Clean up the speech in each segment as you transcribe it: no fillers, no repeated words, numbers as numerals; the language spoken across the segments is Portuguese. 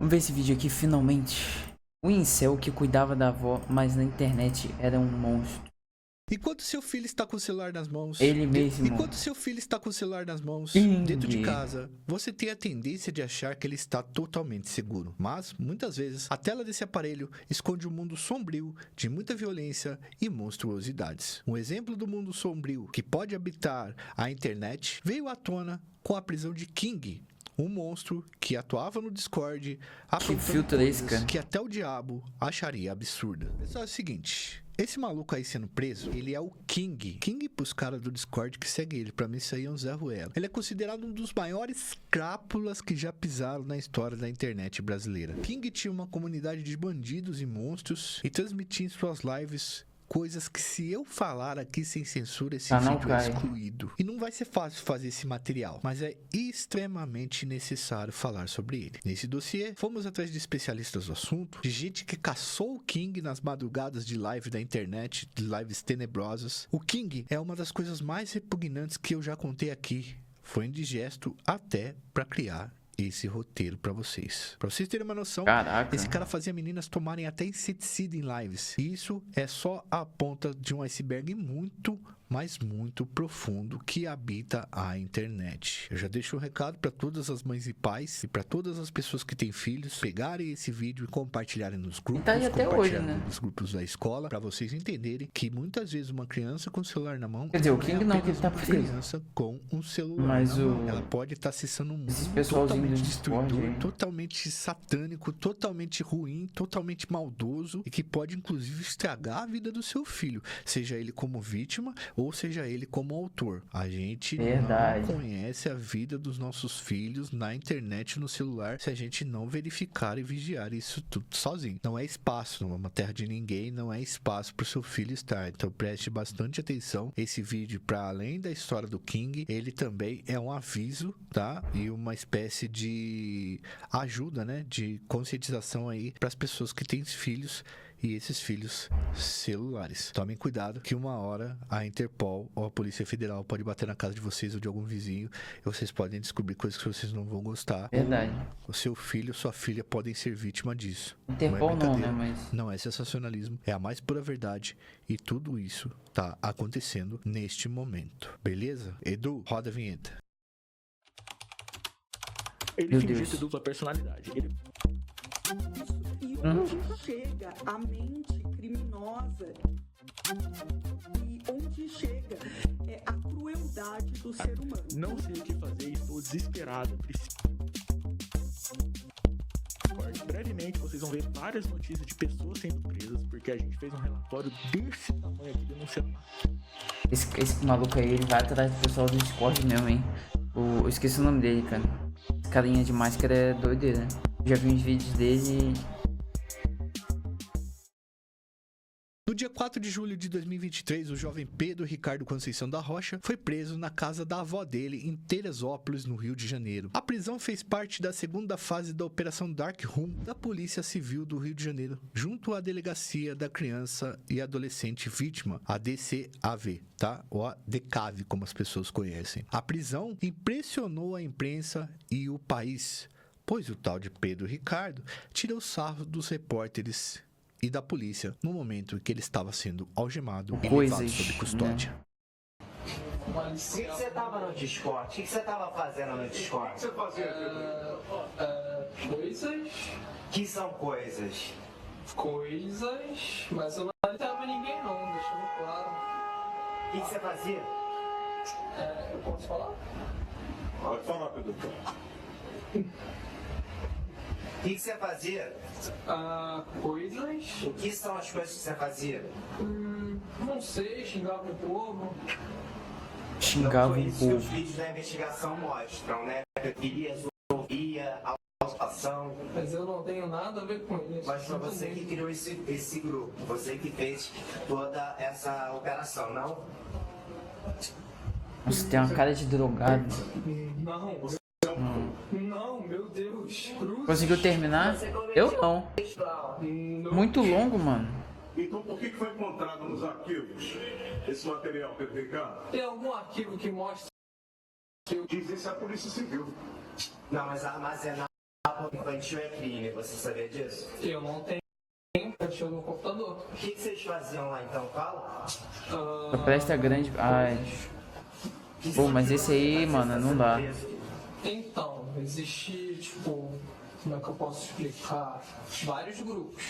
Vamos ver esse vídeo aqui, finalmente. O incel que cuidava da avó, mas na internet era um monstro. Enquanto seu filho está com o celular nas mãos, Ele mesmo. enquanto seu filho está com o celular nas mãos, King. dentro de casa, você tem a tendência de achar que ele está totalmente seguro. Mas, muitas vezes, a tela desse aparelho esconde um mundo sombrio de muita violência e monstruosidades. Um exemplo do mundo sombrio que pode habitar a internet veio à tona com a prisão de King, um monstro que atuava no Discord, aprontando filtro é esse, coisas cara? que até o diabo acharia absurda. Pessoal, é o seguinte, esse maluco aí sendo preso, ele é o King. King pros caras do Discord que segue ele, pra mim isso aí é um Zé Ruela. Ele é considerado um dos maiores crápulas que já pisaram na história da internet brasileira. King tinha uma comunidade de bandidos e monstros e transmitia em suas lives coisas que, se eu falar aqui sem censura, esse vídeo é excluído. E não vai ser fácil fazer esse material, mas é extremamente necessário falar sobre ele. Nesse dossiê, fomos atrás de especialistas do assunto, de gente que caçou o King nas madrugadas de live da internet, de lives tenebrosas. O King é uma das coisas mais repugnantes que eu já contei aqui. Foi indigesto até para criar esse roteiro pra vocês terem uma noção. Caraca. Esse cara fazia meninas tomarem até inseticida em lives. E isso é só a ponta de um iceberg muito, mas muito profundo que habita a internet. Eu já deixo um recado para todas as mães e pais e para todas as pessoas que têm filhos pegarem esse vídeo e compartilharem nos grupos, tá aí até hoje, né? Nos grupos da escola, para vocês entenderem que muitas vezes uma criança com o celular na mão, quer dizer, o King não, que ele tá uma preso. criança com um celular mas na mão. Ela pode estar acessando um mundo totalmente destruidor, totalmente satânico, totalmente ruim, totalmente maldoso e que pode inclusive estragar a vida do seu filho, seja ele como vítima ou seja ele como autor. A gente não conhece a vida dos nossos filhos na internet, no celular, se a gente não verificar e vigiar isso tudo sozinho. Não é espaço, não é uma terra de ninguém, não é espaço para o seu filho estar. Então preste bastante atenção. Esse vídeo, para além da história do King, ele também é um aviso, tá? E uma espécie de ajuda, né? De conscientização aí para as pessoas que têm filhos e esses filhos celulares. Tomem cuidado que uma hora a Interpol ou a Polícia Federal pode bater na casa de vocês ou de algum vizinho e vocês podem descobrir coisas que vocês não vão gostar. Verdade. O seu filho ou sua filha podem ser vítima disso. Interpol não, né? Mas não é sensacionalismo, é a mais pura verdade e tudo isso tá acontecendo neste momento. Beleza? Edu, roda a vinheta. Ele finge ter dupla personalidade. E onde chega a mente criminosa e onde chega a crueldade do ser humano. Não sei o que fazer, estou desesperado. Brevemente vocês vão ver várias notícias de pessoas sendo presas, porque a gente fez um relatório desse tamanho aqui denunciando. Esse maluco aí, ele vai atrás do pessoal do Discord mesmo, hein? Eu esqueci o nome dele, cara. Esse carinha de máscara é doideira. Já vi uns vídeos dele. No dia 4 de julho de 2023, o jovem Pedro Ricardo Conceição da Rocha foi preso na casa da avó dele em Teresópolis, no Rio de Janeiro. A prisão fez parte da segunda fase da Operação Dark Room da Polícia Civil do Rio de Janeiro, junto à Delegacia da Criança e Adolescente Vítima, a DCAV, tá? Ou a DECAV, como as pessoas conhecem. A prisão impressionou a imprensa e o país, pois o tal de Pedro Ricardo tirou sarro dos repórteres e da polícia no momento em que ele estava sendo algemado e levado sob custódia. O que você tava no Discord? O que você tava fazendo no Discord? O que você fazia, coisas. Que são coisas? Coisas, mas eu não alitava ninguém não, deixando claro. O que você fazia? Eu posso falar? Pode falar, Pedro. O que você fazia? Coisas. O que são as coisas que você fazia? Não sei, xingava o povo. Xingava o povo. Isso que os vídeos da investigação mostram, né? Queria resolvia a situação. Mas eu não tenho nada a ver com isso. Mas foi você que criou esse grupo, você que fez toda essa operação, não? Você tem uma cara de drogado. Não, meu Deus. Conseguiu terminar? Eu não. Muito longo, mano. Então por que foi encontrado nos arquivos esse material, Pedro Ricardo? Tem algum arquivo que mostra que eu... Diz isso a Polícia Civil. Não, mas armazenar porno infantil é crime, você sabia disso? Eu não tenho cachorro no computador. O que vocês faziam lá então, fala? A festa grande. Ai. Pô, mas esse aí, mano, não dá. Então, existe, tipo, como é que eu posso explicar? Vários grupos.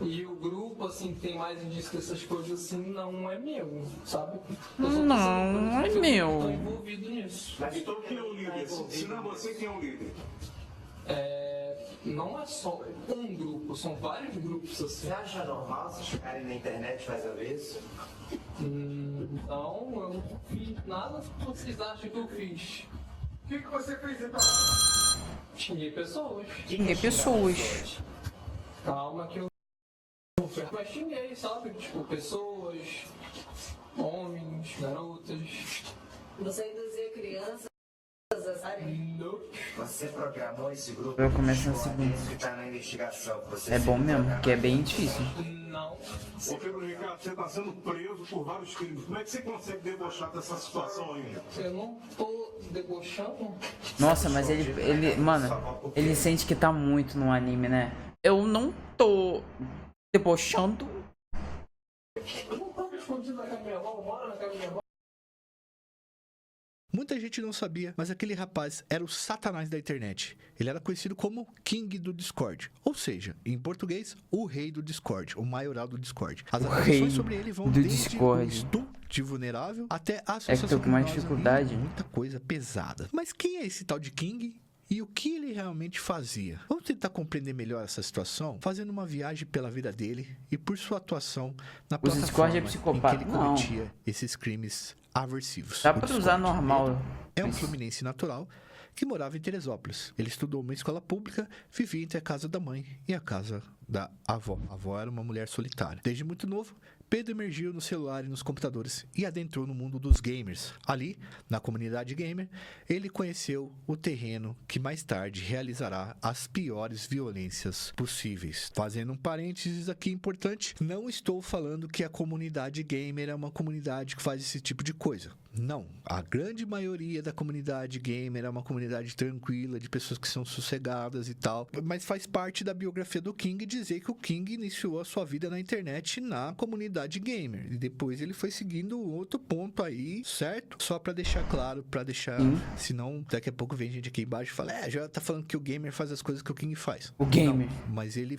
E o grupo, assim, que tem mais indícios dessas coisas, assim, não é meu, sabe? Eu só tô Não é meu. Tô envolvido nisso. Mas então quem é o líder? Se não é você, quem é o líder? Não é só um grupo, são vários grupos, assim. Você acha normal vocês ficarem na internet fazendo isso? Não, eu não fiz nada que vocês acham que eu fiz. O que você fez então? Xinguei pessoas. Xinguei pessoas. Calma que eu... Mas xinguei, sabe? Tipo, pessoas, homens, garotas. Você induzia crianças a saírem? Não. Você programou esse grupo? Eu começo na segunda. Isso que tá na investigação. Você É bom mesmo, porque é bem difícil. Não. Ô Pedro Ricardo, você está sendo preso por vários crimes. Como é que você consegue debochar dessa situação ainda? Eu não tô debochando. Nossa, mas mano, ele sente que tá muito no anime, né? Eu não tô debochando. Eu não tô escondido na casa da minha avó, eu moro na casa da minha avó. Muita gente não sabia, mas aquele rapaz era o satanás da internet. Ele era conhecido como King do Discord. Ou seja, em português, o rei do Discord, o maioral do Discord. As acusações sobre ele vão desde o estupro de vulnerável até a associação com mais dificuldade. Muita coisa pesada. Mas quem é esse tal de King? E o que ele realmente fazia? Vamos tentar compreender melhor essa situação, fazendo uma viagem pela vida dele e por sua atuação na plataforma é psicopata. em que ele cometia esses crimes aversivos. Dá pra usar normal. É um fluminense natural que morava em Teresópolis. Ele estudou uma escola pública, vivia entre a casa da mãe e a casa da avó. A avó era uma mulher solitária. Desde muito novo, Pedro emergiu no celular e nos computadores e adentrou no mundo dos gamers. Ali, na comunidade gamer, ele conheceu o terreno que mais tarde realizará as piores violências possíveis. Fazendo um parênteses aqui importante, não estou falando que a comunidade gamer é uma comunidade que faz esse tipo de coisa. Não, a grande maioria da comunidade gamer é uma comunidade tranquila, de pessoas que são sossegadas e tal, mas faz parte da biografia do King dizer que o King iniciou a sua vida na internet na comunidade gamer, e depois ele foi seguindo outro ponto aí, certo? Só pra deixar claro, senão daqui a pouco vem gente aqui embaixo e fala, já tá falando que o gamer faz as coisas que o King faz. O gamer. Não, mas ele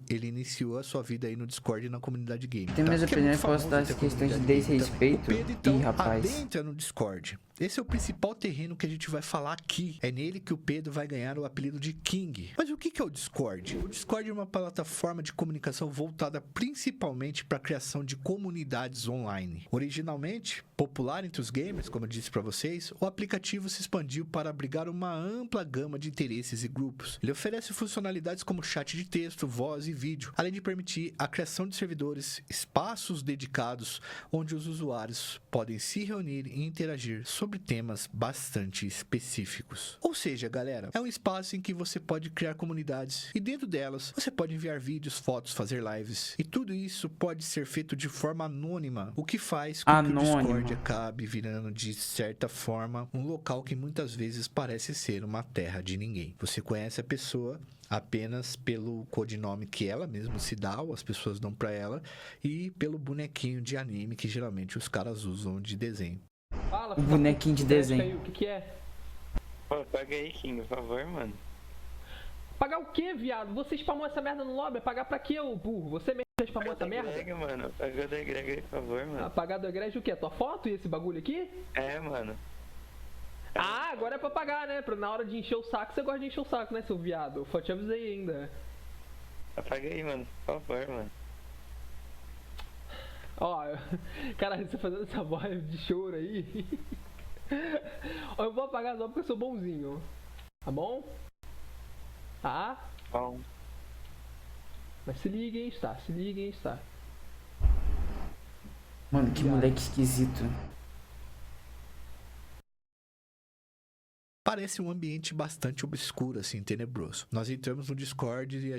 iniciou a sua vida aí no Discord e na comunidade gamer. Tem minhas opiniões, posso dar essa questão de desrespeito. Então, Ih, rapaz. entra no Discord. Esse é o principal terreno que a gente vai falar aqui. É nele que o Pedro vai ganhar o apelido de King. Mas o que é o Discord? O Discord é uma plataforma de comunicação voltada principalmente para a criação de comunidades online. Originalmente popular entre os gamers, como eu disse para vocês, o aplicativo se expandiu para abrigar uma ampla gama de interesses e grupos. Ele oferece funcionalidades como chat de texto, voz e vídeo, além de permitir a criação de servidores, espaços dedicados onde os usuários podem se reunir e interagir sobre temas bastante específicos. Ou seja, galera, é um espaço em que você pode criar comunidades e dentro delas você pode enviar vídeos, fotos, fazer lives, e tudo isso pode ser feito de forma anônima, o que faz com que o Discord acabe virando, de certa forma, um local que muitas vezes parece ser uma terra de ninguém. Você conhece a pessoa apenas pelo codinome que ela mesma se dá, ou as pessoas dão pra ela, e pelo bonequinho de anime que geralmente os caras usam de desenho. O bonequinho de desenho. O que é? Pô, paga aí, King, por favor, mano. Pagar o quê, viado? Você spamou essa merda no lobby? Pagar pra quê, ô burro? Você mesmo spamou essa merda? Greg, mano. Pagar do Greg aí, por favor, mano. Pagar do Greg o quê? Tua foto e esse bagulho aqui? É, mano. Ah, agora é pra pagar, né? Na hora de encher o saco, você gosta de encher o saco, né, seu viado? Eu te avisei ainda. Apaga aí, mano. Por favor, mano. Ó, cara, você fazendo essa voz de choro aí. Ó, eu vou apagar só porque eu sou bonzinho. Tá bom? Tá? Bom. Mas se liguem, está. Se liguem, está. Mano, que moleque esquisito. parece um ambiente bastante obscuro, assim, tenebroso. Nós entramos no Discord e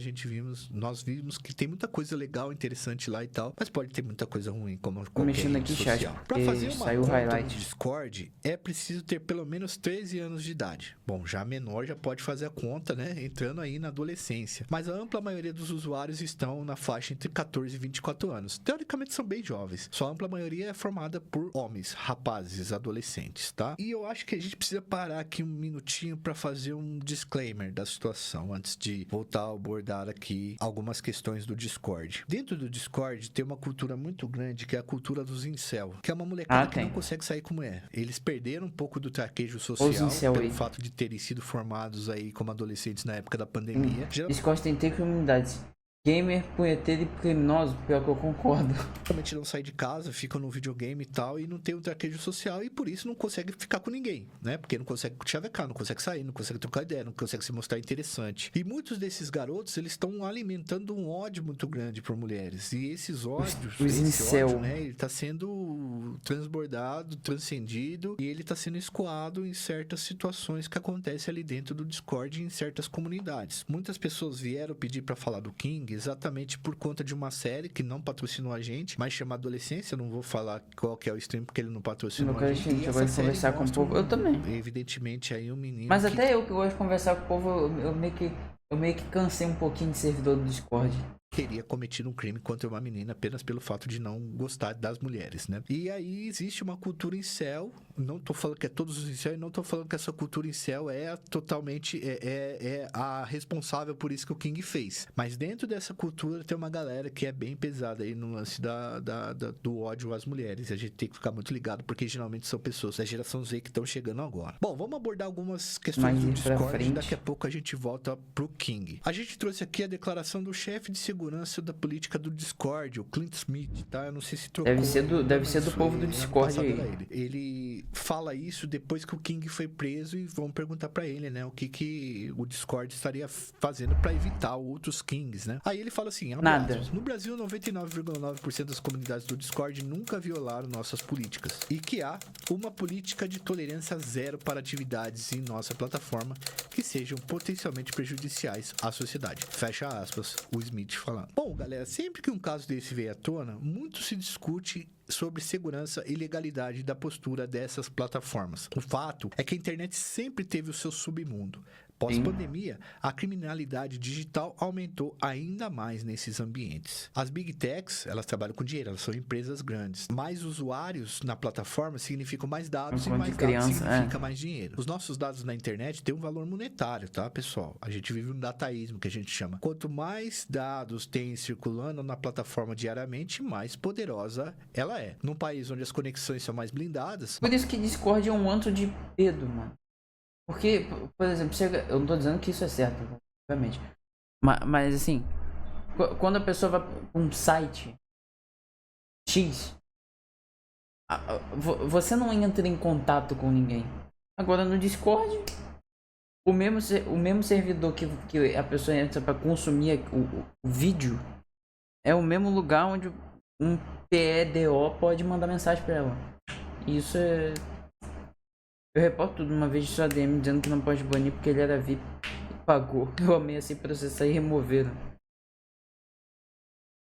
nós vimos que tem muita coisa legal, interessante lá e tal, mas pode ter muita coisa ruim, como qualquer mexendo rede aqui, social. chat, Pra fazer uma saiu o conta highlight. no Discord, é preciso ter pelo menos 13 anos de idade. Bom, já menor já pode fazer a conta, né? Entrando aí na adolescência. Mas a ampla maioria dos usuários estão na faixa entre 14 e 24 anos. Teoricamente são bem jovens. Só a ampla maioria é formada por homens, rapazes, adolescentes, tá? E eu acho que a gente precisa parar aqui um minutinho para fazer um disclaimer da situação antes de voltar a abordar aqui algumas questões do Discord. Dentro do Discord tem uma cultura muito grande que é a cultura dos incel, que é uma molecada que não consegue sair com mulher. Eles perderam um pouco do traquejo social pelo fato de terem sido formados aí como adolescentes na época da pandemia. Discord tem comunidades. Gamer, punheteiro e criminoso, pior que eu concordo. Realmente não sai de casa, fica no videogame e tal, e não tem um traquejo social, e por isso não consegue ficar com ninguém, né? Porque não consegue chavecar, não consegue sair, não consegue trocar ideia, não consegue se mostrar interessante. E muitos desses garotos, eles estão alimentando um ódio muito grande por mulheres. E esses ódios, esse ódio, né? Ele tá sendo transbordado, transcendido, e ele tá sendo escoado em certas situações que acontecem ali dentro do Discord e em certas comunidades. Muitas pessoas vieram pedir pra falar do King exatamente por conta de uma série que não patrocinou a gente, mas chama Adolescência. Eu não vou falar qual que é o stream porque ele não patrocinou a gente. Eu gosto de conversar com o povo. Eu também. Evidentemente aí um menino. Mas até eu que gosto de conversar com o povo, eu meio que cansei um pouquinho de servidor do Discord. Teria cometido um crime contra uma menina apenas pelo fato de não gostar das mulheres, né? E aí existe uma cultura incel. Não tô falando que é todos os incel e não tô falando que essa cultura incel é totalmente a responsável por isso que o King fez. Mas dentro dessa cultura tem uma galera que é bem pesada aí no lance do ódio às mulheres. E a gente tem que ficar muito ligado porque geralmente são pessoas da geração Z que estão chegando agora. Bom, vamos abordar algumas questões do Discord e daqui a pouco a gente volta pro King. A gente trouxe aqui a declaração do chefe de segurança da política do Discord, o Clint Smith, tá? Eu não sei se trocou. Deve ser do povo do Discord aí. Ele fala isso depois que o King foi preso e vão perguntar pra ele, né? O que o Discord estaria fazendo pra evitar outros Kings, né? Aí ele fala assim, nada. No Brasil, 99,9% das comunidades do Discord nunca violaram nossas políticas. E que há uma política de tolerância zero para atividades em nossa plataforma que sejam potencialmente prejudiciais à sociedade. Fecha aspas, o Smith falando. Bom, galera, sempre que um caso desse veio à tona, muito se discute sobre segurança e legalidade da postura dessas plataformas. O fato é que a internet sempre teve o seu submundo. Pós-pandemia, a criminalidade digital aumentou ainda mais nesses ambientes. As Big Techs, elas trabalham com dinheiro, elas são empresas grandes. Mais usuários na plataforma significam mais dados e mais dados significa mais dinheiro. Os nossos dados na internet têm um valor monetário, tá, pessoal? A gente vive um dataísmo, que a gente chama. Quanto mais dados tem circulando na plataforma diariamente, mais poderosa ela é. Num país onde as conexões são mais blindadas... Por isso que Discord é um antro de pedo, mano. Porque, por exemplo, eu não tô dizendo que isso é certo, obviamente. Mas assim, quando a pessoa vai pra um site X, você não entra em contato com ninguém. Agora no Discord, o mesmo servidor que a pessoa entra pra consumir o vídeo é o mesmo lugar onde um PEDO pode mandar mensagem pra ela. Isso é... Eu reporto tudo uma vez de sua DM dizendo que não pode banir porque ele era VIP e pagou. Eu amei assim processar e removeram.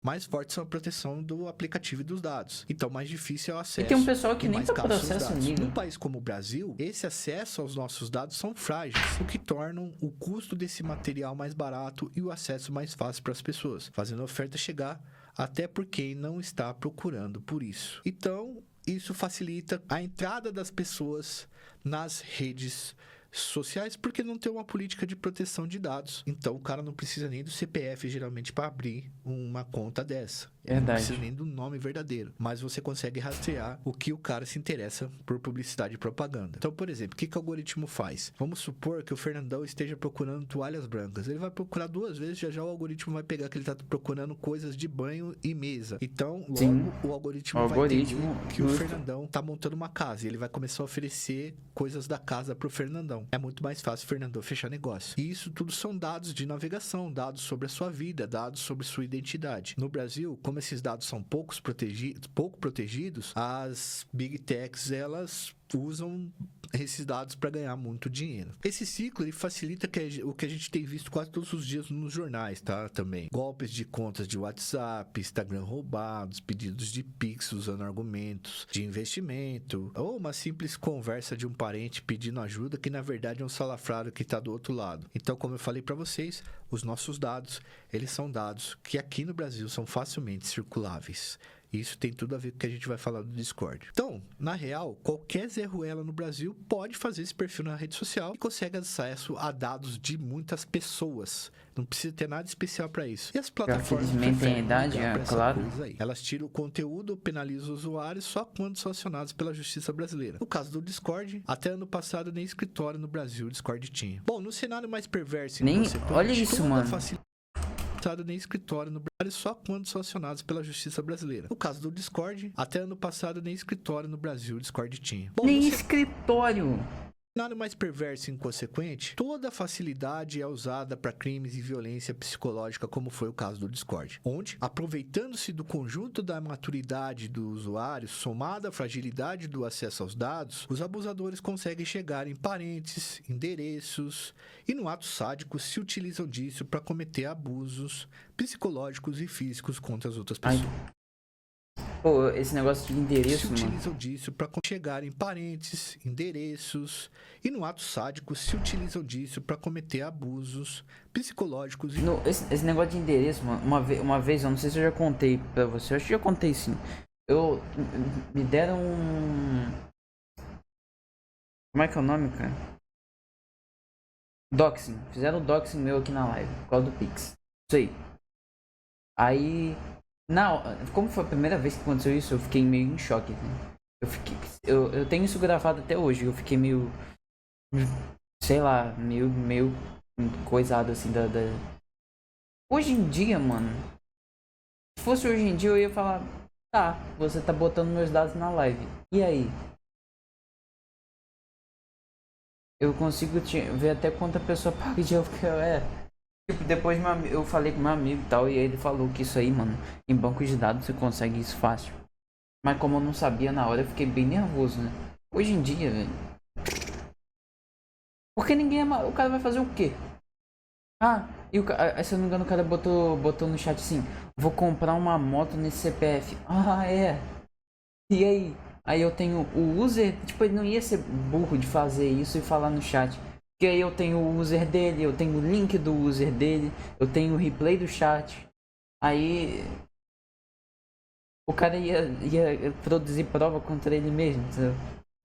Mais forte são a proteção do aplicativo e dos dados. Então, mais difícil é o acesso. E tem um pessoal que nem tá processo amigo. Num país como o Brasil, esse acesso aos nossos dados são frágeis, o que tornam o custo desse material mais barato e o acesso mais fácil para as pessoas, fazendo a oferta chegar até por quem não está procurando por isso. Então, isso facilita a entrada das pessoas nas redes sociais porque não tem uma política de proteção de dados. Então o cara não precisa nem do CPF geralmente para abrir uma conta dessa. Não precisa nem do nome verdadeiro. Mas você consegue rastrear o que o cara se interessa por publicidade e propaganda. Então, por exemplo, o que o algoritmo faz? Vamos supor que o Fernandão esteja procurando toalhas brancas. Ele vai procurar 2 vezes, já o algoritmo vai pegar que ele está procurando coisas de banho e mesa. Então, logo o algoritmo vai entender que o Fernandão está montando uma casa. E ele vai começar a oferecer coisas da casa pro Fernandão. É muito mais fácil o Fernandão fechar negócio. E isso tudo são dados de navegação, dados sobre a sua vida, dados sobre sua identidade. No Brasil, como esses dados são pouco protegidos, as Big Techs, elas usam esses dados para ganhar muito dinheiro. Esse ciclo ele facilita o que a gente tem visto quase todos os dias nos jornais, tá? Também golpes de contas de WhatsApp, Instagram roubados, pedidos de Pix usando argumentos de investimento, ou uma simples conversa de um parente pedindo ajuda que na verdade é um salafrário que está do outro lado. Então, como eu falei para vocês, os nossos dados, eles são dados que aqui no Brasil são facilmente circuláveis. Isso tem tudo a ver com o que a gente vai falar do Discord. Então, na real, qualquer Zé Ruela no Brasil pode fazer esse perfil na rede social e consegue acesso a dados de muitas pessoas. Não precisa ter nada especial para isso. E as plataformas tem idade, claro. Elas tiram o conteúdo ou penalizam os usuários só quando são acionados pela Justiça Brasileira. No caso do Discord, até ano passado nem escritório no Brasil o Discord tinha. Bom, no cenário mais perverso... Olha isso, mano. Nem escritório no Brasil só quando são acionados pela Justiça Brasileira. No caso do Discord, até ano passado nem escritório no Brasil o Discord tinha. Bom, nem escritório! Nada mais perverso e inconsequente, toda facilidade é usada para crimes e violência psicológica, como foi o caso do Discord, onde, aproveitando-se do conjunto da maturidade do usuário, somada à fragilidade do acesso aos dados, os abusadores conseguem chegar em parentes, endereços e, no ato sádico, se utilizam disso para cometer abusos psicológicos e físicos contra as outras pessoas. Pô, esse negócio de endereço, se utilizam disso para chegar em parentes, endereços e no ato sádico se utilizam disso para cometer abusos psicológicos e... Esse negócio de endereço, mano, uma vez, eu não sei se eu já contei pra você, eu acho que já contei sim. Me deram como é que é o nome, cara? Doxing. Fizeram o doxing meu aqui na live, por causa do Pix. Isso aí. Aí... Não, como foi a primeira vez que aconteceu isso, eu fiquei meio em choque. Né? Eu tenho isso gravado até hoje. Eu fiquei meio, sei lá, meio coisado assim da... Hoje em dia, mano, se fosse hoje em dia eu ia falar, tá, você tá botando meus dados na live. E aí? Eu consigo ver até quanto a pessoa paga de Tipo, depois eu falei com meu amigo e tal, e ele falou que isso aí, mano, em banco de dados você consegue isso fácil. Mas como eu não sabia na hora, eu fiquei bem nervoso, né? Hoje em dia, velho... Porque ninguém o cara vai fazer o quê? Se eu não me engano, o cara botou no chat assim, vou comprar uma moto nesse CPF. É. E aí? Aí eu tenho o user, tipo, ele não ia ser burro de fazer isso e falar no chat. Porque aí eu tenho o user dele, eu tenho o link do user dele, eu tenho o replay do chat. Aí o cara ia produzir prova contra ele mesmo, entendeu?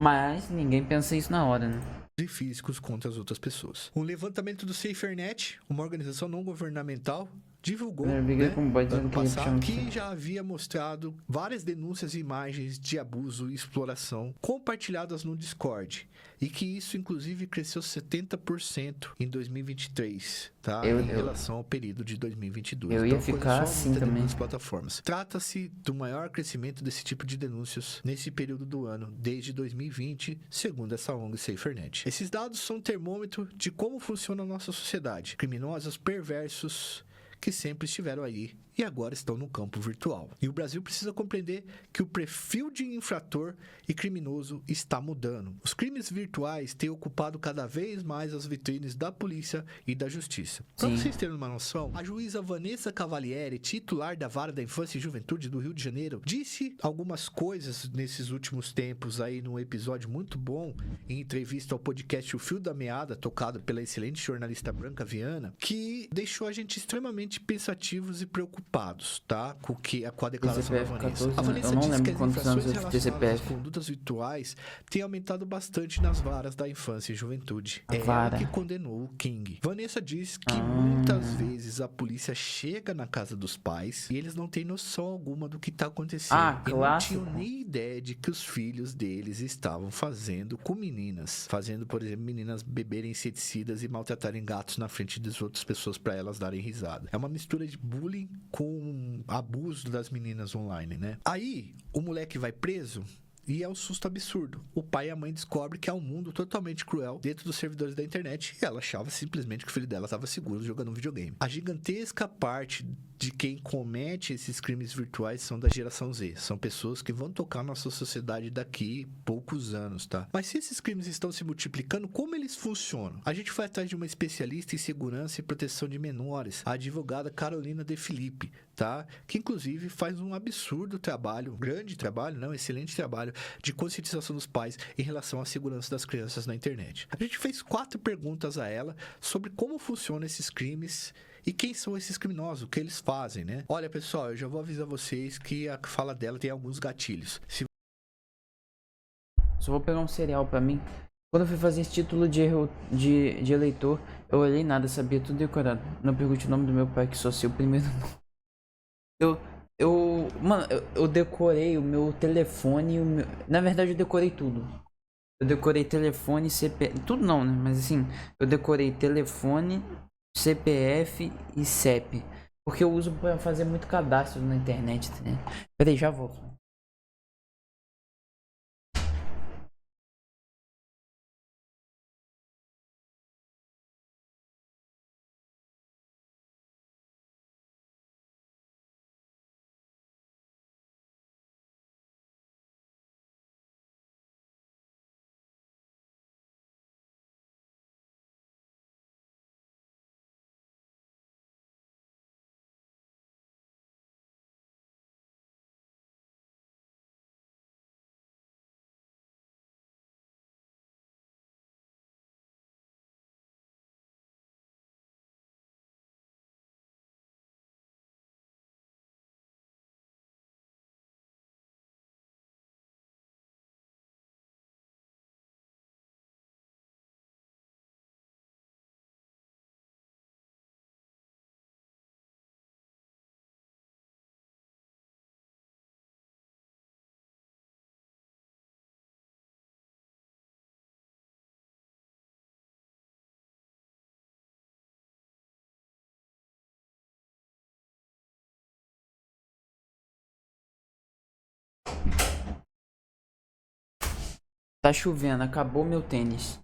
Mas ninguém pensa isso na hora, né? E físicos contra as outras pessoas. Um levantamento do SaferNet, uma organização não governamental, divulgou ano passado que já havia mostrado várias denúncias e imagens de abuso e exploração compartilhadas no Discord. E que isso, inclusive, cresceu 70% em 2023, tá? Em relação ao período de 2022. Eu ia ficar assim também. Nas plataformas. Trata-se do maior crescimento desse tipo de denúncias nesse período do ano, desde 2020, segundo essa ONG SaferNet. Esses dados são um termômetro de como funciona a nossa sociedade. Criminosos, perversos, que sempre estiveram aí e agora estão no campo virtual. E o Brasil precisa compreender que o perfil de infrator e criminoso está mudando. Os crimes virtuais têm ocupado cada vez mais as vitrines da polícia e da justiça. Para vocês terem uma noção, a juíza Vanessa Cavalieri, titular da Vara da Infância e Juventude do Rio de Janeiro, disse algumas coisas nesses últimos tempos aí num episódio muito bom, em entrevista ao podcast O Fio da Meada, tocado pela excelente jornalista Branca Viana, que deixou a gente extremamente pensativos e preocupados, tá? Com a declaração da Vanessa. 14, a Vanessa disse que as infrações relacionadas às condutas virtuais têm aumentado bastante nas varas da infância e juventude. Ela que condenou o King. Vanessa diz que muitas vezes a polícia chega na casa dos pais e eles não têm noção alguma do que tá acontecendo. E não tinham nem ideia de que os filhos deles estavam fazendo com meninas. Fazendo, por exemplo, meninas beberem inseticidas e maltratarem gatos na frente das outras pessoas para elas darem risada. É uma mistura de bullying com abuso das meninas online, né? Aí, o moleque vai preso E é um susto absurdo. O pai e a mãe descobrem que há um mundo totalmente cruel dentro dos servidores da internet e ela achava simplesmente que o filho dela estava seguro jogando um videogame. A gigantesca parte de quem comete esses crimes virtuais são da geração Z. São pessoas que vão tocar nossa sociedade daqui poucos anos, tá? Mas se esses crimes estão se multiplicando, como eles funcionam? A gente foi atrás de uma especialista em segurança e proteção de menores, a advogada Carolina De Filipe, tá? Que inclusive faz um absurdo trabalho, grande trabalho, não, excelente trabalho de conscientização dos pais em relação à segurança das crianças na internet. A gente fez 4 perguntas a ela sobre como funcionam esses crimes e quem são esses criminosos, o que eles fazem, né? Olha, pessoal, eu já vou avisar vocês que a fala dela tem alguns gatilhos. Só vou pegar um cereal pra mim. Quando eu fui fazer esse título de eleitor, eu olhei nada, sabia tudo decorado. Não pergunte o nome do meu pai, que só sei o primeiro nome. Mano, eu decorei o meu telefone, na verdade eu decorei tudo. Eu decorei telefone, CPF, tudo não, né? Mas assim, eu decorei telefone, CPF e CEP. Porque eu uso pra fazer muito cadastro na internet, né? Peraí, já volto. Tá chovendo, acabou meu tênis.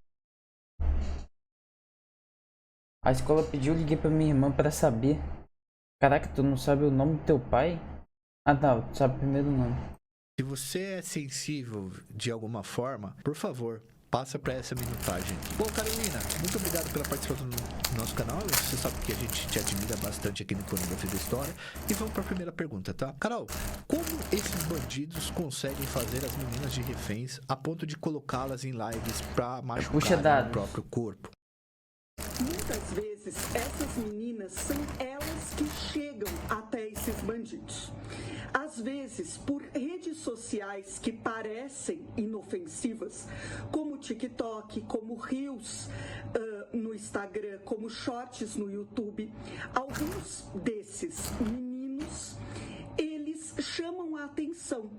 A escola pediu, liguei pra minha irmã pra saber. Caraca, tu não sabe o nome do teu pai? Ah tá, tu sabe o primeiro nome. Se você é sensível de alguma forma, por favor, passa pra essa minutagem. Bom, Carolina, muito obrigado pela participação no nosso canal. Você sabe que a gente te admira bastante aqui no Pornografia da História. E vamos pra primeira pergunta, tá? Carol, como esses bandidos conseguem fazer as meninas de reféns a ponto de colocá-las em lives pra machucar o próprio corpo? Muitas vezes, essas meninas são elas que chegam até esses bandidos. Às vezes, por redes sociais que parecem inofensivas, como TikTok, como Reels no Instagram, como Shorts no YouTube, alguns desses meninos, eles chamam a atenção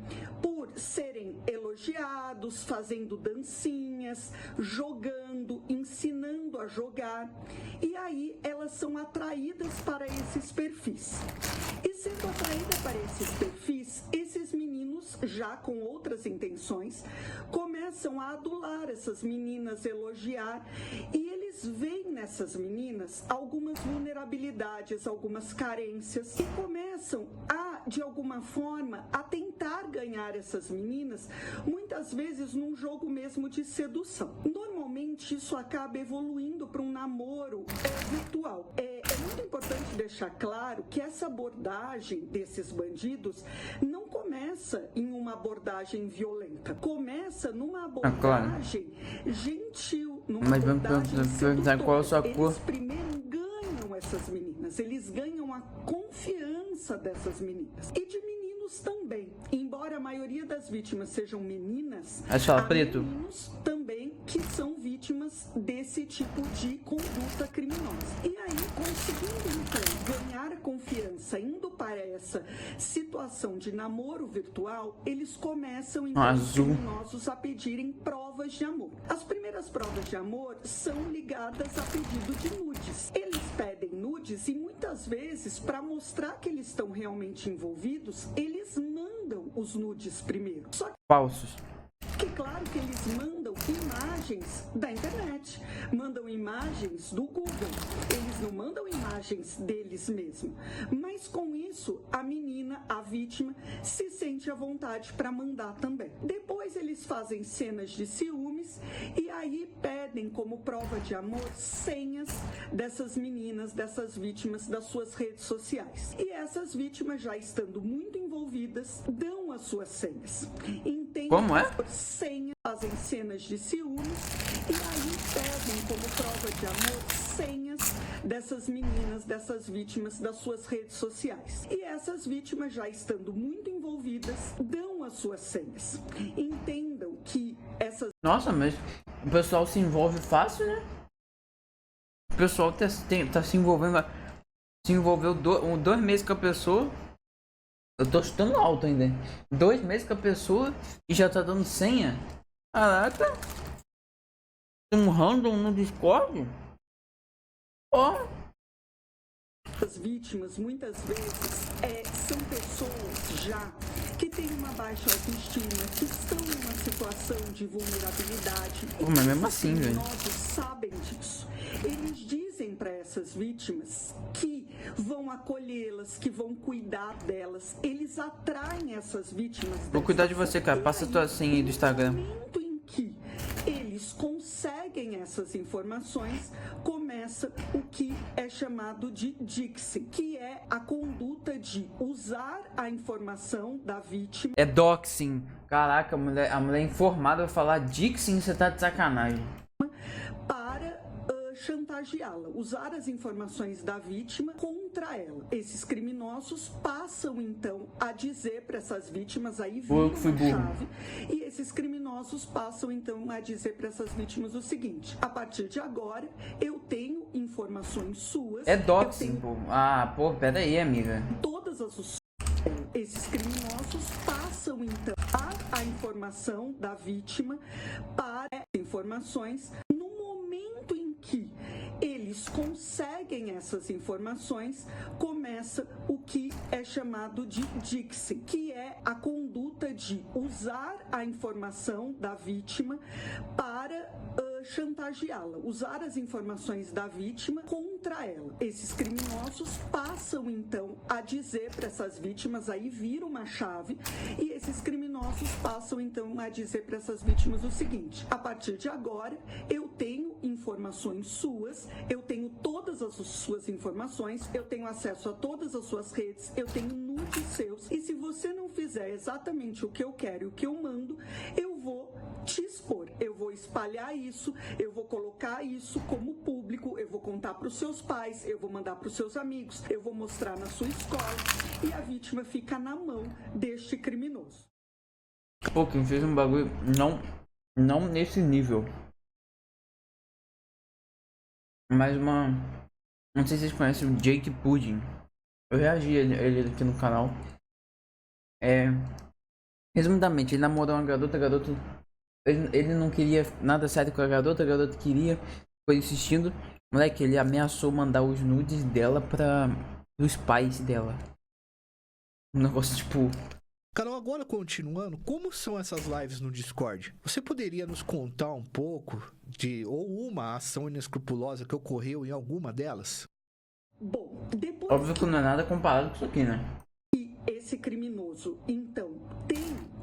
por serem elogiados, fazendo dancinhas, jogando, ensinando a jogar. E aí elas são atraídas para esses perfis. E sendo atraída para esses perfis, esses meninos, já com outras intenções, começam a adular essas meninas, elogiar, e eles veem nessas meninas algumas vulnerabilidades, algumas carências, e começam a, de alguma forma, a tentar ganhar essas meninas, muitas vezes num jogo mesmo de sedução. Normalmente isso acaba evoluindo para um namoro virtual. É muito importante deixar claro que essa abordagem desses bandidos não começa em uma abordagem violenta, começa numa abordagem gentil, numa abordagem sedutora. Eles primeiro ganham essas meninas, eles ganham a confiança dessas meninas e de meninos também. Embora a maioria das vítimas sejam meninas, há meninos também que são vítimas desse tipo de conduta criminosa. E aí, conseguindo então ganhar confiança, indo para essa situação de namoro virtual, eles começam então os criminosos a pedirem provas de amor. As primeiras provas de amor são ligadas a pedido de nudes. Eles pedem nudes e muitas vezes, para mostrar que eles estão realmente envolvidos, eles mandam mandam os nudes primeiro. Só Falsos. que claro que eles mandam imagens da internet, mandam imagens do Google, eles não mandam imagens deles mesmos. Mas com isso, a menina, a vítima, se sente à vontade para mandar também. Depois eles fazem cenas de ciúmes e aí pedem como prova de amor senhas dessas meninas, dessas vítimas das suas redes sociais. E essas vítimas, já estando muito envolvidas, dão as suas senhas. Como é? Senha, fazem cenas de ciúmes e aí pedem como prova de amor senhas dessas meninas, dessas vítimas das suas redes sociais. E essas vítimas, já estando muito envolvidas, dão as suas senhas. Entendam que essas... Nossa, mas o pessoal se envolve fácil, né? O pessoal tá se envolvendo. Se envolveu 2 meses com a pessoa. Eu tô chutando alto ainda. 2 meses com a pessoa e já tá dando senha. Caraca. Um random no Discord? Ó. As vítimas, muitas vezes, são pessoas já que têm uma baixa autoestima, que estão numa situação de vulnerabilidade. Pô, mas mesmo assim, velho. Nós sabem disso. Eles dizem para essas vítimas que vão acolhê-las, que vão cuidar delas. Eles atraem essas vítimas. Vou cuidar de você, cara. Passa a tua senha aí do Instagram. No momento em que eles conseguem essas informações, começa o que é chamado de doxing, que é a conduta de usar a informação da vítima. É doxing. Caraca, a mulher informada vai falar doxing, você tá de sacanagem. Para chantageá-la, usar as informações da vítima contra ela. Esses criminosos passam então a dizer para essas vítimas, aí viram uma chave, e esses criminosos passam então a dizer para essas vítimas o seguinte: a partir de agora eu tenho informações suas. É doxing, pô. Ah, pô, pera aí, amiga. Todas esses criminosos passam então a informação da vítima para informações. No momento em que eles conseguem essas informações, começa o que é chamado de doxing, que é a conduta de usar a informação da vítima para chantageá-la, usar as informações da vítima contra ela. Esses criminosos passam então a dizer para essas vítimas, aí vira uma chave, e esses criminosos passam então a dizer para essas vítimas o seguinte: a partir de agora eu tenho informações suas, eu tenho todas as suas informações, eu tenho acesso a todas as suas redes, eu tenho nudes seus, e se você não fizer exatamente o que eu quero e o que eu mando, eu vou te expor, eu vou espalhar isso, eu vou colocar isso como público, eu vou contar para os seus pais, eu vou mandar para os seus amigos, eu vou mostrar na sua escola, e a vítima fica na mão deste criminoso. Pô, quem fez um bagulho não nesse nível, mas não sei se vocês conhecem o Jake Pudding. Eu reagi a ele aqui no canal. Resumidamente, ele namorou uma garota, ele não queria nada sério com a garota queria, foi insistindo. Moleque, ele ameaçou mandar os nudes dela para os pais dela. Um negócio tipo... Carol, agora continuando, como são essas lives no Discord? Você poderia nos contar um pouco de uma ação inescrupulosa que ocorreu em alguma delas? Bom, depois... Óbvio que não é nada comparado com isso aqui, né? E esse criminoso, então, tem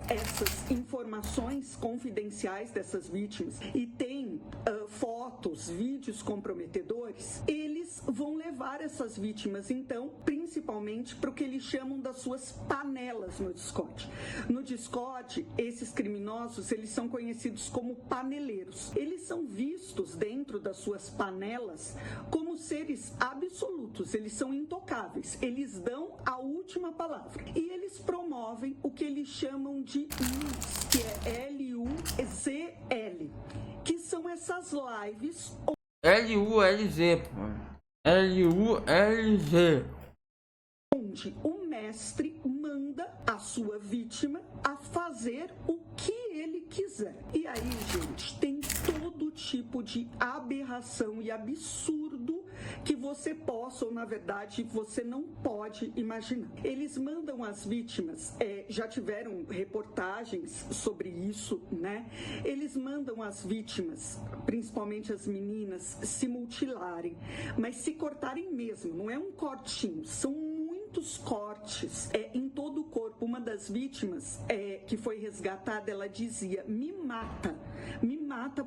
essas informações confidenciais dessas vítimas e tem fotos, vídeos comprometedores, eles vão levar essas vítimas, então, principalmente para o que eles chamam das suas panelas no Discord. No Discord, esses criminosos, eles são conhecidos como paneleiros. Eles são vistos dentro das suas panelas como seres absolutos, eles são intocáveis, eles dão a última palavra e eles promovem o que eles chamam de LUZ, que é L-U-Z-L, que são essas lives... L-U-L-Z, pô. L-U-L-Z. Onde o mestre manda a sua vítima a fazer o que ele quiser. E aí, gente, tem todo tipo de aberração e absurdo que você possa, ou na verdade você não pode imaginar. Eles mandam as vítimas, já tiveram reportagens sobre isso, né? Eles mandam as vítimas, principalmente as meninas, se mutilarem, mas se cortarem mesmo, não é um cortinho, são muitos cortes em todo o corpo. Uma das vítimas que foi resgatada, ela dizia: me mata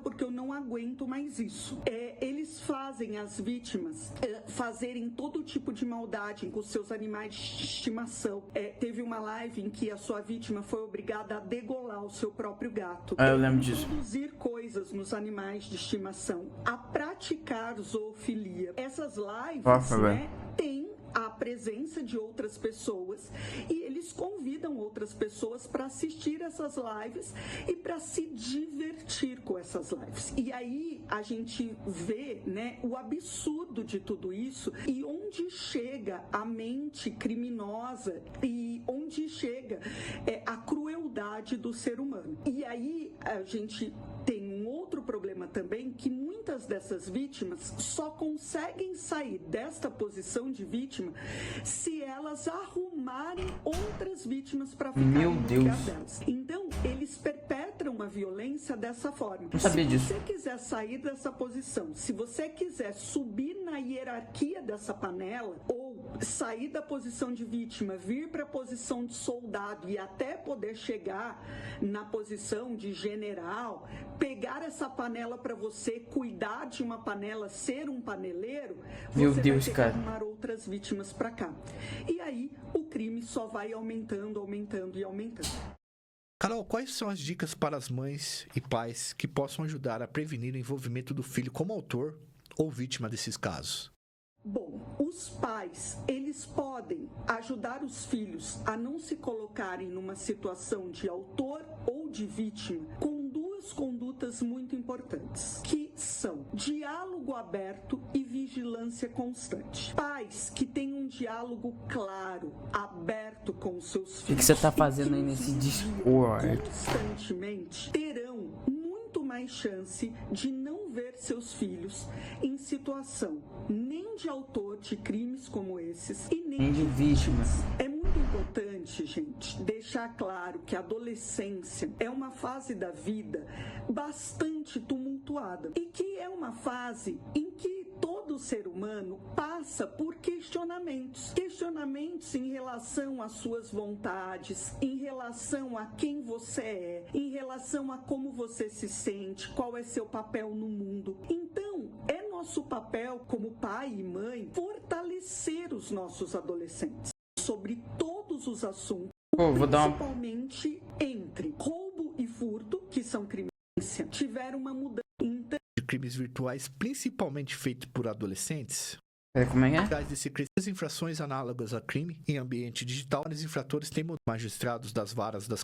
porque eu não aguento mais isso. Eles fazem as vítimas fazerem todo tipo de maldade com seus animais de estimação. Teve uma live em que a sua vítima foi obrigada a degolar o seu próprio gato. Eu lembro disso. Produzir coisas nos animais de estimação, a praticar zoofilia. Essas lives, né, têm a presença de outras pessoas e eles convidam outras pessoas para assistir essas lives e para se divertir com essas lives. E aí a gente vê, né, o absurdo de tudo isso e onde chega a mente criminosa e onde chega a crueldade do ser humano. E aí a gente tem um outro problema também, que muitas dessas vítimas só conseguem sair desta posição de vítima se elas arrumarem outras vítimas para ficar no lugar delas. Então, eles perpetram a violência dessa forma. Não sabia disso. Se você quiser sair dessa posição, se você quiser subir na hierarquia dessa panela, ou sair da posição de vítima, vir para a posição de soldado e até poder chegar na posição de general, pegar essa panela para você, cuidar de uma panela, ser um paneleiro, você vai ter que arrumar outras vítimas para cá. E aí o crime só vai aumentando, aumentando e aumentando. Carol, quais são as dicas para as mães e pais que possam ajudar a prevenir o envolvimento do filho como autor ou vítima desses casos? Bom, os pais, eles podem ajudar os filhos a não se colocarem numa situação de autor ou de vítima com duas condutas muito importantes, que são diálogo aberto e vigilância constante. Pais que têm um diálogo claro, aberto com os seus filhos. O que você está fazendo aí nesse Discord? Constantemente terão muito mais chance de não ver seus filhos em situação nem de autor de crimes como esses e nem de vítimas. É muito importante, gente, deixar claro que a adolescência é uma fase da vida bastante tumultuada e que é uma fase em que todo ser humano passa por questionamentos em relação às suas vontades, em relação a quem você é, em relação a como você se sente, qual é seu papel no mundo. Então, é nosso papel como pai e mãe fortalecer os nossos adolescentes sobre todos os assuntos, principalmente entre roubo e furto, que são crimes que tiveram uma mudança de crimes virtuais, principalmente feitos por adolescentes. Como é que é? Atrás desse as infrações análogas a crime em ambiente digital, os infratores têm mudado. Magistrados das varas da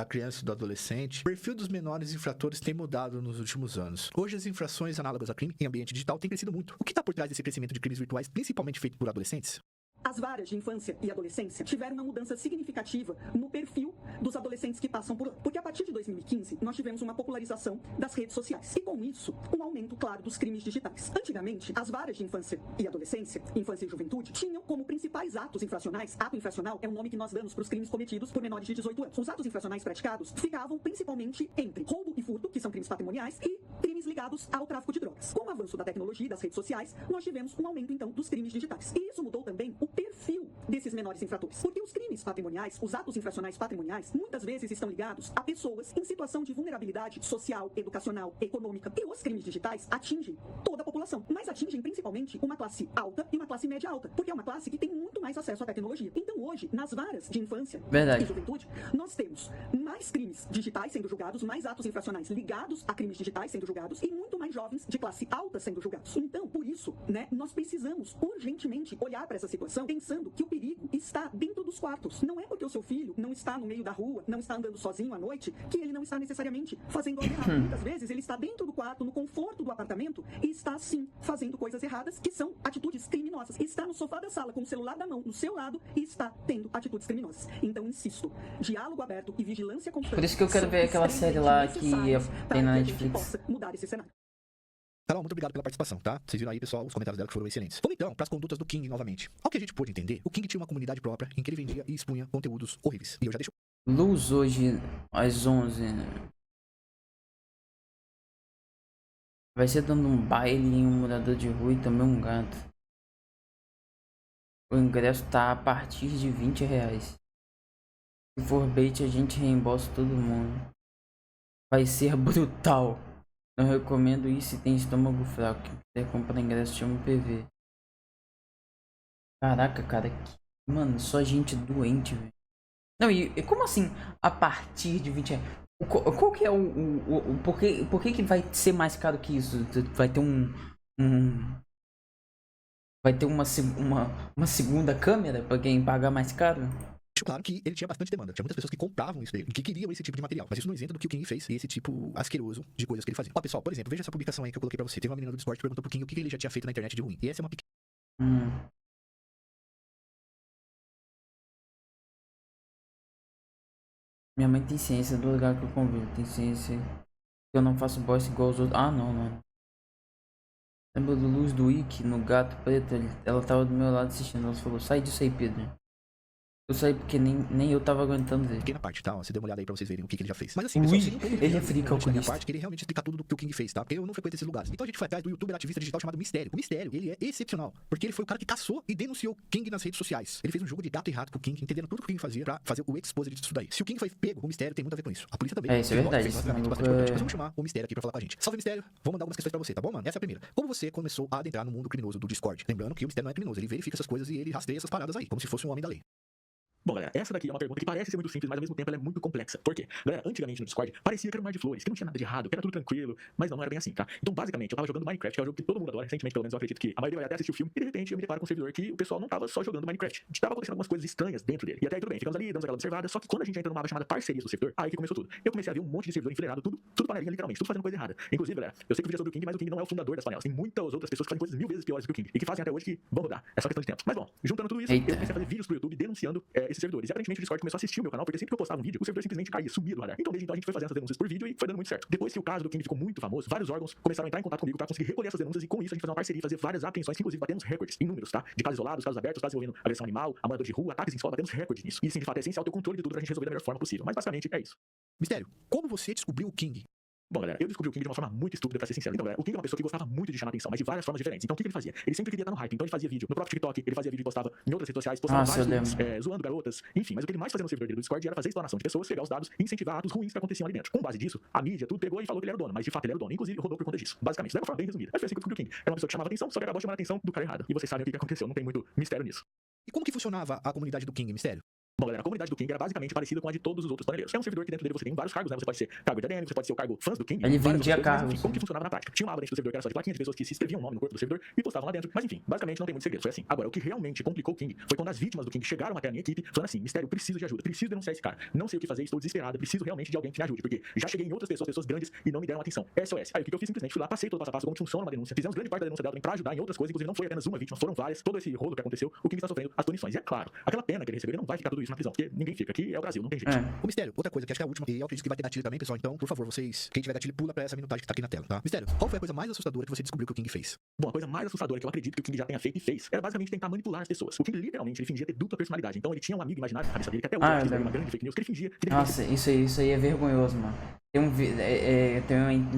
criança e do adolescente. O perfil dos menores infratores tem mudado nos últimos anos. Hoje, as infrações análogas a crime em ambiente digital têm crescido muito. O que está por trás desse crescimento de crimes virtuais, principalmente feito por adolescentes? As varas de infância e adolescência tiveram uma mudança significativa no perfil dos adolescentes que passam por lá. Porque a partir de 2015, nós tivemos uma popularização das redes sociais. E com isso, um aumento, claro, dos crimes digitais. Antigamente, as varas de infância e adolescência, infância e juventude, tinham como principais atos infracionais, ato infracional é um nome que nós damos para os crimes cometidos por menores de 18 anos. Os atos infracionais praticados ficavam principalmente entre roubo e furto, que são crimes patrimoniais, e crimes ligados ao tráfico de drogas. Com o avanço da tecnologia e das redes sociais, nós tivemos um aumento, então, dos crimes digitais. E isso mudou também o perfil desses menores infratores. Porque os crimes patrimoniais, os atos infracionais patrimoniais, muitas vezes estão ligados a pessoas em situação de vulnerabilidade social, educacional, econômica. E os crimes digitais atingem toda a população, mas atingem principalmente uma classe alta e uma classe média alta, porque é uma classe que tem muito mais acesso à tecnologia. Então hoje, nas varas de infância e juventude, nós temos mais crimes digitais sendo julgados, mais atos infracionais ligados a crimes digitais sendo julgados e muito mais jovens de classe alta sendo julgados. Então, por isso, né, nós precisamos urgentemente olhar para essa situação pensando que o perigo está dentro dos quartos. Não é porque o seu filho não está no meio da rua, não está andando sozinho à noite, que ele não está necessariamente fazendo algo errado. Muitas vezes ele está dentro do quarto, no conforto do apartamento, e está sim fazendo coisas erradas, que são atitudes criminosas. Está no sofá da sala com o celular na mão, no seu lado, e está tendo atitudes criminosas. Então, insisto, diálogo aberto e vigilância constante. Por isso que eu quero ver aquela série lá que tem na Netflix. Mudar esse cenário. Carol, muito obrigado pela participação, tá? Vocês viram aí, pessoal, os comentários dela que foram excelentes. Vamos então para as condutas do King novamente. Ao que a gente pôde entender, o King tinha uma comunidade própria em que ele vendia e expunha conteúdos horríveis. E eu já deixo... Luz hoje às 11. Vai ser dando um baile em um morador de rua e também um gato. O ingresso tá a partir de R$20. Se for bait, a gente reembolsa todo mundo. Vai ser brutal. Não recomendo ir se tem estômago fraco. Quem quiser comprar ingresso, chama o PV. Caraca, cara. Mano, só gente doente, velho. Não, e como assim a partir de R$20? Qual que é por que vai ser mais caro que isso? Vai ter vai ter uma segunda câmera pra quem pagar mais caro? Claro que ele tinha bastante demanda. Tinha muitas pessoas que compravam isso dele, que queriam esse tipo de material. Mas isso não isenta do que o King fez e esse tipo asqueroso de coisas que ele fazia. Ó, pessoal, por exemplo, veja essa publicação aí que eu coloquei pra você. Teve uma menina do Discord que perguntou pro King o que ele já tinha feito na internet de ruim. E essa é uma pequena... Minha mãe tem ciência do lugar que eu convivo. Tem ciência que eu não faço bosta igual os outros. Ah, não. Lembra do Luz do Wiki no Gato Preto? Ela tava do meu lado assistindo. Ela falou, sai disso aí, Pedro. Eu saí porque nem eu tava aguentando ver. Pequena parte, tá? Você deu uma olhada aí pra vocês verem o que ele já fez. Mas assim, pessoal, ele é free calculista. Parte, que ele realmente explica tudo do que o King fez, tá? Porque eu não frequento esses lugares. Então a gente foi atrás do youtuber ativista digital chamado Mistério. O Mistério, ele é excepcional. Porque ele foi o cara que caçou e denunciou o King nas redes sociais. Ele fez um jogo de gato e rato com o King, entendendo tudo que o King fazia pra fazer o exposed disso daí. Se o King foi pego, o Mistério tem muito a ver com isso. A polícia também. É, isso é verdade. Mas vamos chamar o Mistério aqui pra falar com a gente. Salve, Mistério. Vou mandar algumas questões pra você, tá bom, mano? Essa é a primeira. Como você começou a adentrar no mundo criminoso do Discord? Lembrando que o Mistério não é criminoso. Ele verifica essas coisas e ele rastreia essas paradas aí, como se fosse um homem da lei. Bom, galera, essa daqui é uma pergunta que parece ser muito simples, mas ao mesmo tempo ela é muito complexa. Por quê? Galera, antigamente no Discord parecia que era um mar de flores, que não tinha nada de errado, que era tudo tranquilo, mas não era bem assim, tá? Então, basicamente, eu tava jogando Minecraft, que é um jogo que todo mundo adora, recentemente, pelo menos eu acredito que a maioria vai até assistir o filme, e de repente eu me deparo com um servidor que o pessoal não tava só jogando Minecraft. Tava acontecendo algumas coisas estranhas dentro dele. E até aí tudo bem, ficamos ali, damos aquela observada, só que quando a gente entra numa aba chamada parcerias do servidor, aí que começou tudo. Eu comecei a ver um monte de servidor enfileirado, tudo panelinha, literalmente, tudo fazendo coisa errada. Inclusive, galera, eu sei que o vídeo é sobre o King, mas o King não é o fundador das panelas. Tem muitas outras pessoas que fazem coisas 1000 vezes piores do que o King, e que fazem até hoje que vão mudar. É só questão de tempo. Mas bom, juntando tudo isso, eu comecei a fazer vídeos pro YouTube denunciando esses servidores. E aparentemente o Discord começou a assistir o meu canal, porque sempre que eu postava um vídeo, o servidor simplesmente caía, sumia do radar. Então desde então a gente foi fazendo essas denúncias por vídeo e foi dando muito certo. Depois que o caso do King ficou muito famoso, vários órgãos começaram a entrar em contato comigo pra conseguir recolher essas denúncias, e com isso a gente fez uma parceria e fazer várias apreensões, que inclusive batemos recordes em números, tá? De casos isolados, casos abertos, casos envolvendo agressão animal, morador de rua, ataques em escola, batemos recordes nisso. E sim, de fato é essencial ter o controle de tudo pra gente resolver da melhor forma possível. Mas basicamente é isso. Mistério, como você descobriu oKing? Bom, galera, eu descobri o King de uma forma muito estúpida, pra ser sincero. Então, galera, o King é uma pessoa que gostava muito de chamar atenção, mas de várias formas diferentes. Então, o que ele fazia? Ele sempre queria estar no hype. Então, ele fazia vídeo no próprio TikTok, ele fazia vídeo e postava em outras redes sociais, postava vários vídeos, zoando garotas, enfim. Mas o que ele mais fazia no servidor dele do Discord era fazer exploração de pessoas, pegar os dados e incentivar atos ruins que aconteciam ali dentro. Com base disso, a mídia tudo pegou e falou que ele era o dono, mas de fato ele era o dono. Inclusive, rodou por conta disso. Basicamente, de uma forma bem resumida. Mas foi assim que eu descobri o King. Era uma pessoa que chamava atenção, só que acabou chamando a atenção do cara errado. E vocês sabem o que aconteceu, não tem muito mistério nisso. E como que funcionava a comunidade do King, Mistério? Bom, galera, a comunidade do King era basicamente parecida com a de todos os outros paneleiros. É um servidor que dentro dele você tem vários cargos, né? Você pode ser cargo de ADM, você pode ser o cargo fãs do King. Ele vendia cargos. Como que funcionava na prática? Tinha uma aba dentro do servidor que era só de plaquinhas de pessoas que se escreviam o nome no corpo do servidor e postavam lá dentro. Mas enfim, basicamente não tem muito segredo, foi assim. Agora, o que realmente complicou o King foi quando as vítimas do King chegaram até a minha equipe falando assim: Mistério, preciso de ajuda, preciso denunciar esse cara. Não sei o que fazer, estou desesperado, preciso realmente de alguém que me ajude, porque já cheguei em outras pessoas grandes e não me deram atenção. SOS. Aí o que eu fiz? Simplesmente fui lá, passei todo o passo a passo como funciona uma denúncia, fizemos grande parte da denúncia dela pra ajudar em outras coisas, inclusive não foi apenas uma vítima, foram várias. Todo esse rolo que aconteceu, o King está sofrendo as punições. E é claro, aquela pena que ele recebeu, ele não vai ficar tudo isso na prisão, porque ninguém fica. Aqui é o Brasil, não tem jeito. O Mistério, outra coisa que acho que é a última, e eu acredito que vai ter gatilho também, pessoal. Então, por favor, vocês, quem tiver gatilho, pula pra essa minutagem que tá aqui na tela, tá? Mistério, qual foi a coisa mais assustadora que você descobriu que o King fez? Bom, a coisa mais assustadora que eu acredito que o King já tenha feito e fez era basicamente tentar manipular as pessoas. O King literalmente ele fingia ter dupla personalidade. Então ele tinha um amigo imaginário na cabeça dele, que até hoje era uma grande fake news, que ele fingia que ele Nossa, isso aí é vergonhoso, mano. Tem um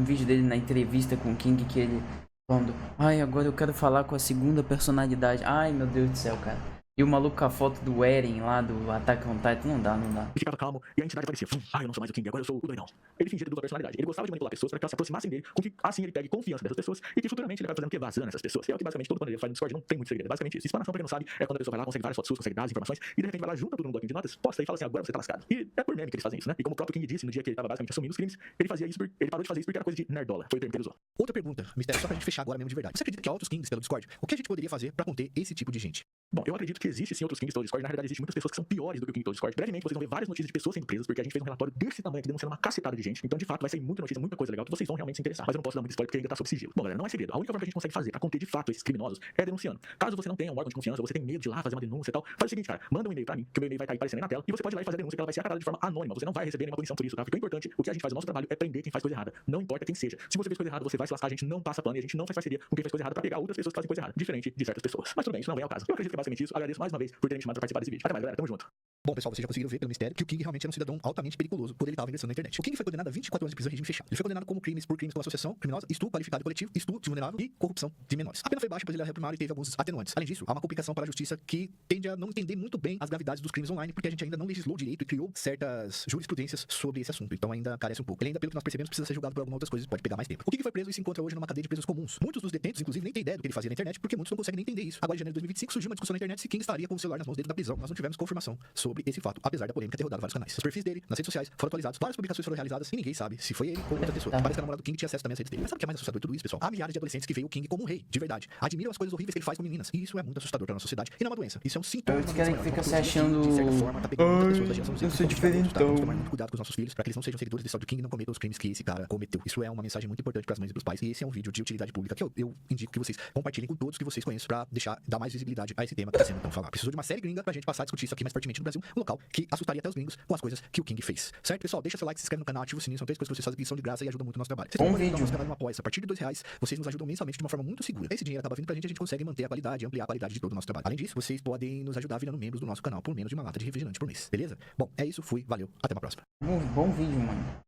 vídeo dele na entrevista com o King que ele falando: ai, agora eu quero falar com a segunda personalidade. Ai, meu Deus do céu, cara. E o maluco com a foto do Eren lá, do Attack on Titan, não dá. Ele ficava calmo e a entidade aparecia. Eu não sou mais o King, agora eu sou o doidão. Ele fingia ter dupla personalidade. Ele gostava de manipular pessoas para que elas se aproximassem dele, com que assim ele pegue confiança dessas pessoas e que futuramente ele vai fazendo o que? Vazando essas pessoas. E é o que basicamente todo paneleiro faz no Discord, não tem muito segredo. É basicamente isso. Explanação pra quem não sabe é quando a pessoa vai lá, consegue várias fotos suas, consegue dados, informações e de repente vai lá, junta tudo num bloquinho de notas, posta e fala assim, agora você tá lascado. E é por meme que eles fazem isso, né? E como o próprio King disse no dia que ele tava basicamente assumindo os crimes, ele fazia isso, ele parou de fazer isso porque era coisa de nerdola. Foi o termo que ele usou. Outra pergunta, Mistério, só pra gente fechar agora mesmo de verdade. Você acredita que há outros Kings pelo Discord? O que a gente poderia fazer pra conter esse tipo de gente? Bom, eu acredito que existe sim outros Kings pelo Discord. Na realidade, existem muitas pessoas que são piores do que o King pelo Discord. Brevemente, vocês vão ver várias notícias de pessoas sendo presas, porque a gente fez um relatório desse tamanho aqui, denunciando uma cacetada de gente. Então, de fato, vai sair muita notícia, muita coisa legal que vocês vão realmente se interessar. Mas eu não posso dar muito spoiler porque ainda tá sob sigilo. Bom, galera, não é segredo. A única forma que a gente consegue fazer pra conter de fato esses criminosos é denunciando. Caso você não tenha um órgão de confiança, você tem medo de ir lá fazer uma denúncia e tal, faz o seguinte, cara, manda um e-mail pra mim, que o meu e-mail vai estar aparecendo aí na tela, e você pode ir lá e fazer a denúncia, que ela vai ser acatada de forma anônima. Você não vai receber nenhuma punição por isso, tá? Porque o importante, o que a gente faz, o nosso trabalho é prender quem faz coisa errada. Não importa quem seja. Se você fez coisa errada, você vai se lascar, a gente não passa pano e a gente não faz parceria com quem faz coisa errada pra pegar outras pessoas que fazem coisa errada, diferente de certas pessoas. Mas tudo bem, isso não é o caso. Eu acredito que é basicamente isso. Agradeço mais uma vez por terem me chamado pra participar desse vídeo. Até mais, galera. Tamo junto. Bom, pessoal, vocês já conseguiram ver pelo mistério que o King realmente era um cidadão altamente perigoso quando ele estava ingressando na internet. O King foi condenado a 24 anos de prisão em regime fechado. Ele foi condenado por crimes como associação criminosa, estupro qualificado coletivo, estupro de vulnerável e corrupção de menores. A pena foi baixa, pois ele era primário e teve alguns atenuantes. Além disso, há uma complicação para a justiça que tende a não entender muito bem as gravidades dos crimes online, porque a gente ainda não legislou direito e criou certas jurisprudências sobre esse assunto. Então ainda carece um pouco. Ele ainda, pelo que nós percebemos, precisa ser julgado por algumas outras coisas, pode pegar mais tempo. O King foi preso e se encontra hoje numa cadeia de presos comuns. Muitos dos detentos, inclusive, nem têm ideia do que ele fazia na internet, porque muitos não conseguem nem entender isso. Agora, em janeiro de 2025, surgiu uma discussão na internet se King estaria com o celular nas mãos dentro da prisão. Nós não tivemos confirmação sobre esse fato, apesar da polêmica ter rodado vários canais. Os perfis dele, nas redes sociais, foram atualizados, várias publicações foram realizadas e ninguém sabe se foi ele ou outra pessoa. Parece que a namorada do King tinha acesso também às redes dele. Mas sabe o que é mais assustador de tudo isso, pessoal? Há milhares de adolescentes que veem o King como um rei, de verdade. Admiram as coisas horríveis que ele faz com meninas. E isso é muito assustador pra nossa sociedade. E não é uma doença. Isso é um sintoma. Eles querem que fica se achando... De certa forma, tá pegando muitas pessoas da geração Z. Eu sou diferentão. Vamos tomar muito cuidado com os nossos filhos, pra que eles não sejam seguidores desse tal do King e não cometam os crimes que esse cara cometeu. Isso é uma mensagem muito importante pras mães e pros pais. E esse é um vídeo de utilidade pública que eu indico que vocês compartilhem com todos que vocês conhecem pra dar mais visibilidade a esse tema que tá sendo tão falado. Precisou de uma série gringa pra gente passar a discutir isso aqui mais fortemente no Brasil, um local que assustaria até os gringos com as coisas que o King fez. Certo, pessoal? Deixa seu like, se inscreve no canal, ativa o sininho, são 3 coisas que vocês fazem que são de graça e ajudam muito o nosso trabalho. Vocês podem ajudar o nosso canal no Apoia-se. A partir de R$2, vocês nos ajudam mensalmente de uma forma muito segura. Esse dinheiro acaba vindo pra gente e a gente consegue manter a qualidade e ampliar a qualidade de todo o nosso trabalho. Além disso, vocês podem nos ajudar virando membros do nosso canal por menos de uma lata de refrigerante por mês. Beleza? Bom, é isso, fui, valeu, até uma próxima. Bom vídeo, mano.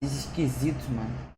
Esquisitos, mano.